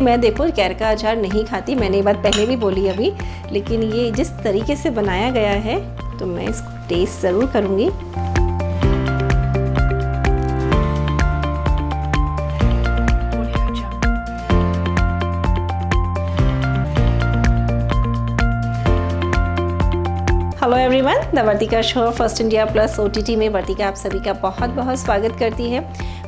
मैं देखो कैर का अचार नहीं खाती, मैंने ये बात पहले भी बोली अभी, लेकिन ये जिस तरीके से बनाया गया है तो मैं इसको टेस्ट ज़रूर करूँगी। Hello everyone, the Vartika show first India plus OTT में वर्तिका आप सभी का बहुत बहुत स्वागत करती है।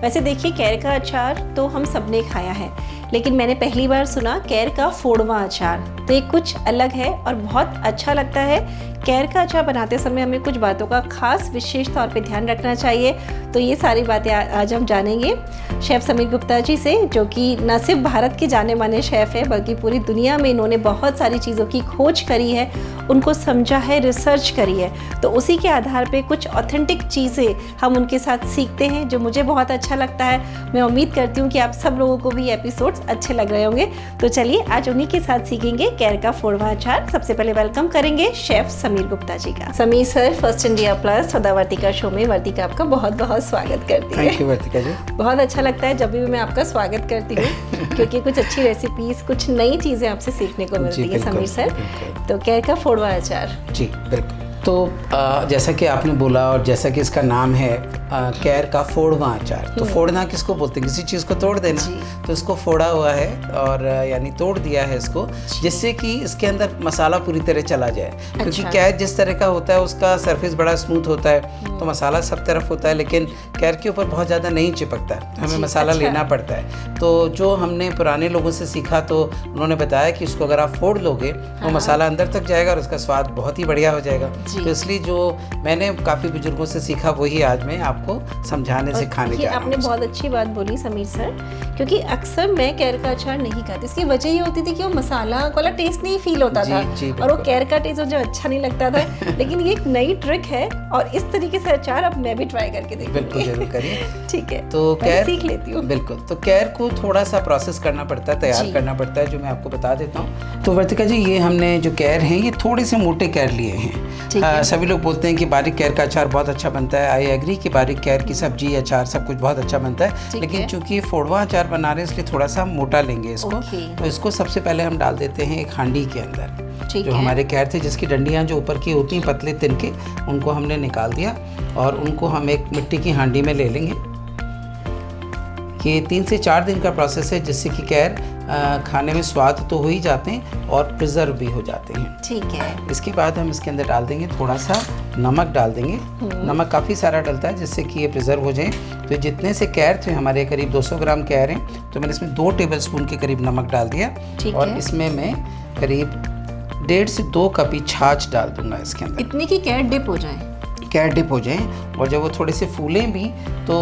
वैसे देखिए, कैर का अचार तो हम सब ने खाया है, लेकिन मैंने पहली बार सुना कैर का फोड़वा अचार, तो ये कुछ अलग है और बहुत अच्छा लगता है। कैर का अचार बनाते समय हमें कुछ बातों का खास विशेष तौर पे ध्यान रखना चाहिए, तो ये सारी बातें आज हम जानेंगे शेफ़ समीर गुप्ता जी से, जो कि न सिर्फ भारत के जाने माने शेफ़ है बल्कि पूरी दुनिया में इन्होंने बहुत सारी चीज़ों की खोज करी है, उनको समझा है, रिसर्च करी है। तो उसी के आधार पे कुछ ऑथेंटिक चीज़ें हम उनके साथ सीखते हैं, जो मुझे बहुत अच्छा लगता है। मैं उम्मीद करती हूँ कि आप सब लोगों को भी एपिसोड्स अच्छे लग रहे होंगे। तो चलिए आज उन्हीं के साथ सीखेंगे कैर का फोड़वा अचार। सबसे पहले वेलकम करेंगे शेफ़ समीर गुप्ता जी का। Sameer sir, first India plus the Vartika show में वर्तिका आपका बहुत बहुत स्वागत करती है। थैंक यू वर्तिका जी। बहुत अच्छा लगता है जब भी मैं आपका स्वागत करती हूँ क्योंकि कुछ अच्छी रेसिपीज़, कुछ नई चीज़ें आपसे सीखने को मिलती है समीर सर। तो कैर का फोड़वा अचार जी बिल्कुल। तो जैसा कि आपने बोला और जैसा कि इसका नाम है कैर का फोड़वा अचार, तो फोड़ना किसको बोलते हैं? किसी चीज़ को तोड़ देना, तो इसको फोड़ा हुआ है और यानी तोड़ दिया है इसको, जिससे कि इसके अंदर मसाला पूरी तरह चला जाए। क्योंकि कैर जिस तरह का होता है उसका सरफेस बड़ा स्मूथ होता है, तो मसाला सब तरफ होता है, लेकिन कैर के ऊपर बहुत ज़्यादा नहीं चिपकता, हमें मसाला लेना पड़ता है। तो जो हमने पुराने लोगों से सीखा, तो उन्होंने बताया कि इसको अगर आप फोड़ लोगे तो मसाला अंदर तक जाएगा और उसका स्वाद बहुत ही बढ़िया हो जाएगा। तो इसलिए जो मैंने काफ़ी बुजुर्गों से सीखा वही आज मैं आपको समझाने सिखाने जा रहा हूं। आपने बहुत अच्छी बात बोली समीर सर, क्योंकि अक्सर मैं कैर का अचार नहीं खाती। इसकी वजह ये होती थी कि वो मसाला वाला टेस्ट नहीं फील होता था और वो कैर का टेस्ट मुझे अच्छा नहीं लगता था। लेकिन ये एक नई ट्रिक है और इस तरीके से अचार अब मैं भी ट्राई करके देखूंगी। बिल्कुल जरूर करिए। ठीक है, तो कैर सीख लेती हूँ। बिल्कुल। तो कैर को थोड़ा सा प्रोसेस करना पड़ता है, तैयार करना पड़ता है, जो मैं आपको बता देता हूँ। तो वर्तिका जी, ये हमने जो कैर हैं ये थोड़े से मोटे कैर लिए हैं। सभी लोग बोलते हैं कि बारीक कैर का अचार बहुत अच्छा बनता है। आई एग्री कि बारीक कैर की सब्जी, अचार सब कुछ बहुत अच्छा बनता है, लेकिन चूंकि फोड़वा अचार बना रहे हैं इसलिए थोड़ा सा मोटा लेंगे इसको। तो इसको सबसे पहले हम डाल देते हैं एक हांडी के अंदर। जो हमारे कैर थे जिसकी डंडियाँ जो ऊपर की होती हैं पतले तिनके, उनको हमने निकाल दिया और उनको हम एक मिट्टी की हांडी में ले लेंगे। ये 3 से 4 दिन का प्रोसेस है, जिससे कि कैर खाने में स्वाद तो हो ही जाते हैं और प्रिजर्व भी हो जाते हैं। ठीक है। इसके बाद हम इसके अंदर डाल देंगे थोड़ा सा नमक डाल देंगे। नमक काफ़ी सारा डलता है जिससे कि ये प्रिजर्व हो जाए। तो जितने से कैर थे हमारे, करीब 200 ग्राम कैर हैं, तो मैंने इसमें 2 टेबलस्पून के करीब नमक डाल दिया और इसमें मैं करीब 1.5 से 2 कप ही छाछ डाल दूंगा इसके अंदर। इतनी की कैर डिप हो जाए, कैर डिप हो जाए, और जब वो थोड़े से फूलें भी तो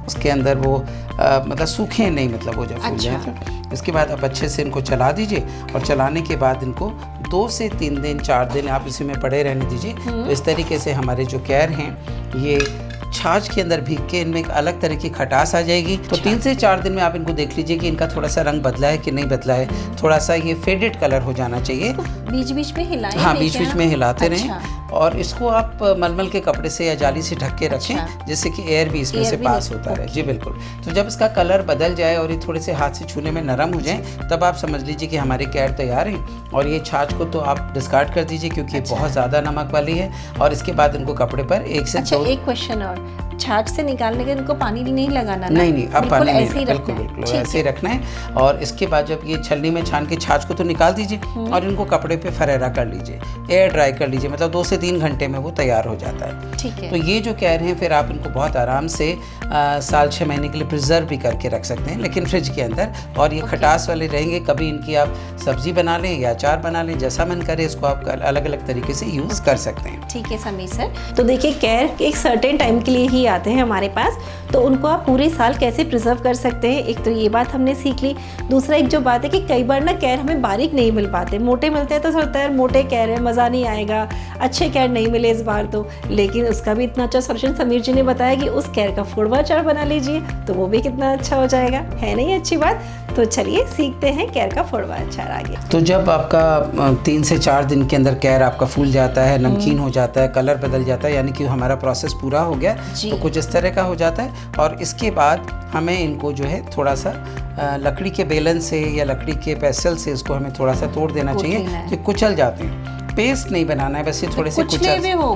उसके अंदर वो मतलब सूखे नहीं, मतलब वो जब फूल जाए तो इसके बाद आप अच्छे से इनको चला दीजिए और चलाने के बाद इनको 2 से 3 दिन 4 दिन आप इसी में पड़े रहने दीजिए। तो इस तरीके से हमारे जो कैर हैं ये छाछ के अंदर भीग के इनमें एक अलग तरह की खटास आ जाएगी। तो 3 से 4 दिन में आप इनको देख लीजिए कि इनका थोड़ा सा रंग बदला है कि नहीं बदला है, थोड़ा सा ये फेडेड कलर हो जाना चाहिए। बीच बीच में हिलाएं। हाँ, बीच बीच में हिलाते रहें और इसको आप मलमल के कपड़े से या जाली से ढक के रखें, जिससे कि एयर भी इसमें से पास होता रहे। जी बिल्कुल। तो जब इसका कलर बदल जाए और ये थोड़े से हाथ से छूने में नरम हो जाए, तब आप समझ लीजिए कि हमारे कैर तैयार हैं। और ये छाछ को तो आप डिस्कार्ड कर दीजिए क्योंकि बहुत ज़्यादा नमक वाली है। और इसके बाद इनको कपड़े पर 1 से 2। एक क्वेश्चन और, छाछ से निकालने के इनको पानी भी नहीं लगाना ना? नहीं, अब पानी नहीं, बिल्कुल ऐसे ही रखना है। और इसके बाद जब ये छलनी में छान के छाछ को तो निकाल दीजिए और इनको कपड़े पे फरेरा कर लीजिए, एयर ड्राई कर लीजिए, मतलब 2 से 3 घंटे में वो तैयार हो जाता है। ठीक है। तो ये जो कैर हैं फिर आप इनको बहुत आराम से साल 6 महीने के लिए प्रिजर्व भी करके रख सकते हैं, लेकिन फ्रिज के अंदर। और ये खटास वाले रहेंगे। कभी इनकी आप सब्जी बना लें या अचार बना लें, जैसा मन करे इसको आप अलग अलग तरीके से यूज़ कर सकते हैं। ठीक है समीर सर। तो देखिए, कैर एक सर्टेन टाइम के लिए ही आते हैं हमारे पास, तो उनको आप पूरे साल कैसे प्रिजर्व कर सकते हैं, एक तो ये बात हमने सीख ली। दूसरा एक जो बात है कि कई बार ना कैर हमें बारीक नहीं मिल पाते, मोटे मिलते हैं तो सोचता है मोटे कैर है, मज़ा नहीं आएगा, अच्छे कैर नहीं मिले इस बार तो। लेकिन उसका भी इतना अच्छा सॉल्यूशन समीर जी ने बताया कि उस कैर का फोड़वा अचार बना लीजिए, तो वो भी कितना अच्छा हो जाएगा, है नहीं अच्छी बात? तो चलिए सीखते हैं कैर का फोड़वा अचार आगे। तो जब आपका 3 से 4 दिन के अंदर कैर आपका फूल जाता है, नमकीन हो जाता है, कलर बदल जाता है, यानी कि हमारा प्रोसेस पूरा हो गया, तो कुछ इस तरह का हो जाता है। और इसके बाद हमें इनको जो है थोड़ा सा लकड़ी के बेलन से या लकड़ी के पेसल से इसको हमें थोड़ा सा तोड़ देना चाहिए, कि कुचल जाते हैं। पेस्ट नहीं बनाना है, बस ये थोड़े से कुचले हुए हो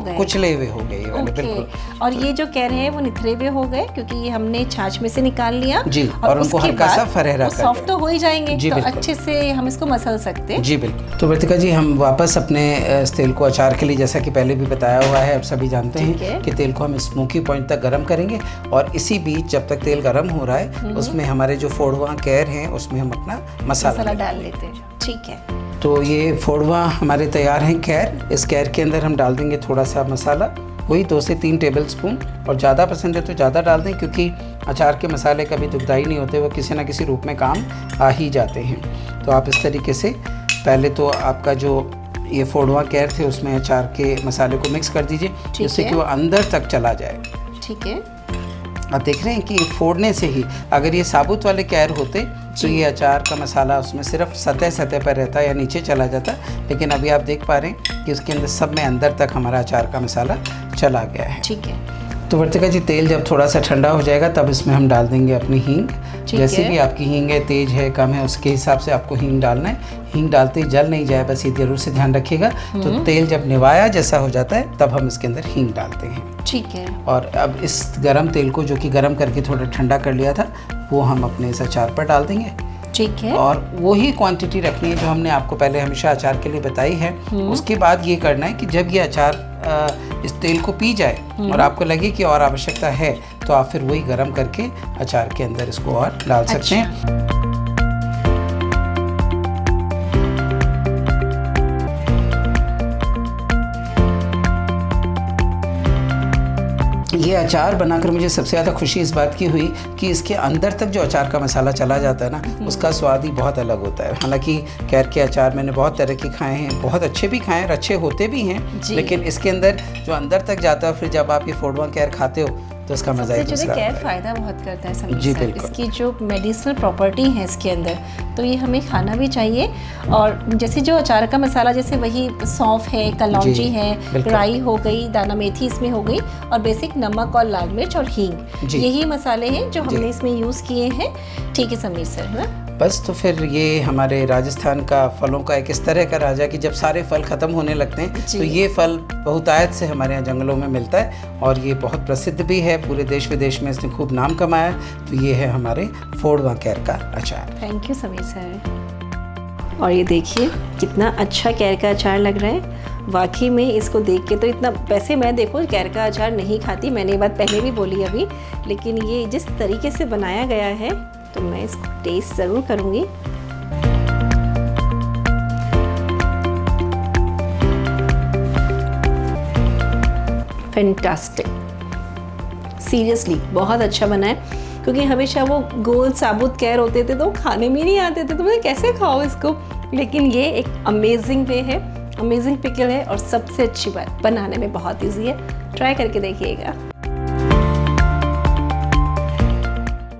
गए ये वाले, बिल्कुल। और ये जो कह रहे हैं वो निथरे हुए हो गए, क्योंकि ये हमने छाछ में से निकाल लिया जी, और उनको हल्का सा फरहेरा कर दिया। सॉफ्ट तो हो ही जाएंगे, तो अच्छे से हम इसको मसल सकते हैं। जी बिल्कुल। तो वर्तिका जी, हम वापस अपने इस तेल को अचार के लिए, जैसा कि पहले भी बताया हुआ है, अब सभी जानते हैं कि तेल को हम स्मोकी पॉइंट तक गर्म करेंगे। और इसी बीच जब तक तेल गर्म हो रहा है, उसमें हमारे जो फोड़वा कैर हैं उसमें हम अपना मसाला डाल लेते हैं। ठीक है। तो ये फोड़वा हमारे तैयार हैं कैर। इस कैर के अंदर हम डाल देंगे थोड़ा सा मसाला, वही 2 से 3 टेबलस्पून, और ज़्यादा पसंद है तो ज़्यादा डाल दें, क्योंकि अचार के मसाले कभी दुखदाई नहीं होते, वो किसी ना किसी रूप में काम आ ही जाते हैं। तो आप इस तरीके से पहले तो आपका जो ये फोड़वा कैर थे उसमें अचार के मसाले को मिक्स कर दीजिए, जिससे कि वो अंदर तक चला जाए। ठीक है। आप देख रहे हैं कि फोड़ने से ही, अगर ये साबुत वाले कैर होते तो ये अचार का मसाला उसमें सिर्फ सतह पर रहता या नीचे चला जाता, लेकिन अभी आप देख पा रहे हैं कि उसके अंदर सब में अंदर तक हमारा अचार का मसाला चला गया है। ठीक है। तो वर्तिका जी, तेल जब थोड़ा सा ठंडा हो जाएगा तब इसमें हम डाल देंगे अपनी हींग। जैसे भी आपकी हींग है, तेज है, कम है, उसके हिसाब से आपको हींग डालना है। हींग डालते ही जल नहीं जाए, बस ये जरूर से ध्यान रखिएगा। तो तेल जब निवाया जैसा हो जाता है तब हम इसके अंदर हींग डालते हैं। ठीक है। और अब इस गरम तेल को, जो कि गरम करके थोड़ा ठंडा कर लिया था, वो हम अपने इस अचार पर डाल देंगे। ठीक है। और वही क्वांटिटी रखनी है जो हमने आपको पहले हमेशा अचार के लिए बताई है। उसके बाद ये करना है कि जब ये अचार इस तेल को पी जाए और आपको लगे कि और आवश्यकता है, तो आप फिर वही गरम करके अचार के अंदर इसको और डाल सकते हैं। ये अचार बनाकर मुझे सबसे ज़्यादा खुशी इस बात की हुई कि इसके अंदर तक जो अचार का मसाला चला जाता है ना, उसका स्वाद ही बहुत अलग होता है। हालांकि कैर के अचार मैंने बहुत तरह के खाए हैं, बहुत अच्छे भी खाए हैं, अच्छे होते भी हैं, लेकिन इसके अंदर जो अंदर तक जाता है, फिर जब आप ये फोड़वा कैर खाते हो तो इसका मजा ही दूसरा है। कैर फायदा बहुत करता है समीर जी सर। बिल्कुल। इसकी जो मेडिसिनल प्रॉपर्टी है इसके अंदर, तो ये हमें खाना भी चाहिए। और जैसे जो अचार का मसाला, जैसे वही सौंफ है, कलौंजी है, राई हो गई, दाना मेथी इसमें हो गई, और बेसिक नमक और लाल मिर्च और हींग, यही मसाले हैं जो हमने इसमें यूज़ किए हैं। ठीक है समीर सर, है ना? बस तो फिर ये हमारे राजस्थान का फलों का एक इस तरह का राजा कि जब सारे फल ख़त्म होने लगते हैं तो ये फल बहुतायत से हमारे यहाँ जंगलों में मिलता है, और ये बहुत प्रसिद्ध भी है, पूरे देश विदेश में इसने खूब नाम कमाया। तो ये है हमारे फोड़वा कैर का अचार। Thank you Sameer sir. और ये देखिए कितना अच्छा कैर का अचार लग रहा है। वाकई में इसको देख के तो इतना, वैसे मैं देखो कैर का अचार नहीं खाती, मैंने ये बात पहले भी बोली अभी, लेकिन ये जिस तरीके से बनाया गया है तो मैं इसको टेस्ट ज़रूर करूँगी। फैंटास्टिक, सीरियसली बहुत अच्छा बना है, क्योंकि हमेशा वो गोल साबुत कैर होते थे तो खाने में नहीं आते थे, तो मैं कैसे खाओ इसको। लेकिन ये एक अमेजिंग वे है, अमेजिंग पिकल है, और सबसे अच्छी बात बनाने में बहुत ईजी है। ट्राई करके देखिएगा।